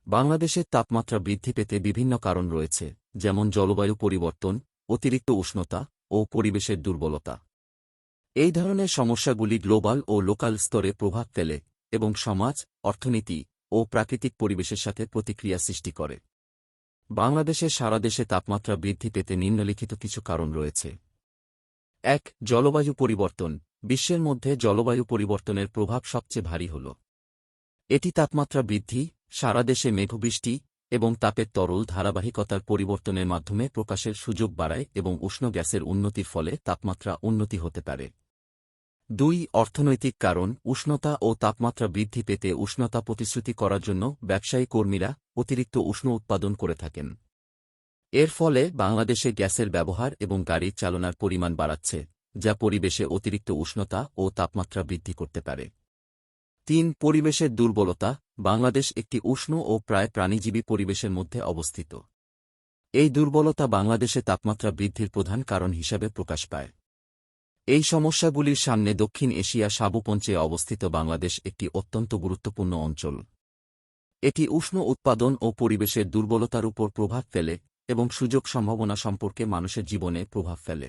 বাংলাদেশের তাপমাত্রা বৃদ্ধি পেতে বিভিন্ন কারণ রয়েছে, যেমন জলবায়ু পরিবর্তন, অতিরিক্ত উষ্ণতা ও পরিবেশের দুর্বলতা। এই ধরনের সমস্যাগুলি গ্লোবাল ও লোকাল স্তরে প্রভাব ফেলে এবং সমাজ, অর্থনীতি ও প্রাকৃতিক পরিবেশের সাথে প্রতিক্রিয়া সৃষ্টি করে। বাংলাদেশে সারা দেশে তাপমাত্রা বৃদ্ধি পেতে নিম্নলিখিত কিছু কারণ রয়েছে। ১. জলবায়ু পরিবর্তন। বিশ্বের মধ্যে জলবায়ু পরিবর্তনের প্রভাব সবচেয়ে ভারী হল। এটি তাপমাত্রা বৃদ্ধি, সারা দেশে মেঘবৃষ্টি এবং তাপের তরল ধারাবাহিকতার পরিবর্তনের মাধ্যমে প্রকাশের সুযোগ বাড়ায় এবং উষ্ণ গ্যাসের উন্নতির ফলে তাপমাত্রা উন্নতি হতে পারে। ২. অর্থনৈতিক কারণ। উষ্ণতা ও তাপমাত্রা বৃদ্ধি পেতে উষ্ণতা প্রতিশ্রুতি করার জন্য ব্যবসায়ী কর্মীরা অতিরিক্ত উষ্ণ উৎপাদন করে থাকেন। এর ফলে বাংলাদেশে গ্যাসের ব্যবহার এবং গাড়ির চালনার পরিমাণ বাড়াচ্ছে, যা পরিবেশে অতিরিক্ত উষ্ণতা ও তাপমাত্রা বৃদ্ধি করতে পারে। ৩. পরিবেশের দুর্বলতা। বাংলাদেশ একটি উষ্ণ ও প্রায় প্রাণীজীবী পরিবেশের মধ্যে অবস্থিত। এই দুর্বলতা বাংলাদেশে তাপমাত্রা বৃদ্ধির প্রধান কারণ হিসাবে প্রকাশ পায়। এই সমস্যাগুলির সামনে দক্ষিণ এশিয়া সাবুপঞ্চে অবস্থিত বাংলাদেশ একটি অত্যন্ত গুরুত্বপূর্ণ অঞ্চল। এটি উষ্ণ উৎপাদন ও পরিবেশের দুর্বলতার উপর প্রভাব ফেলে এবং সুযোগ সম্ভাবনা সম্পর্কে মানুষের জীবনে প্রভাব ফেলে।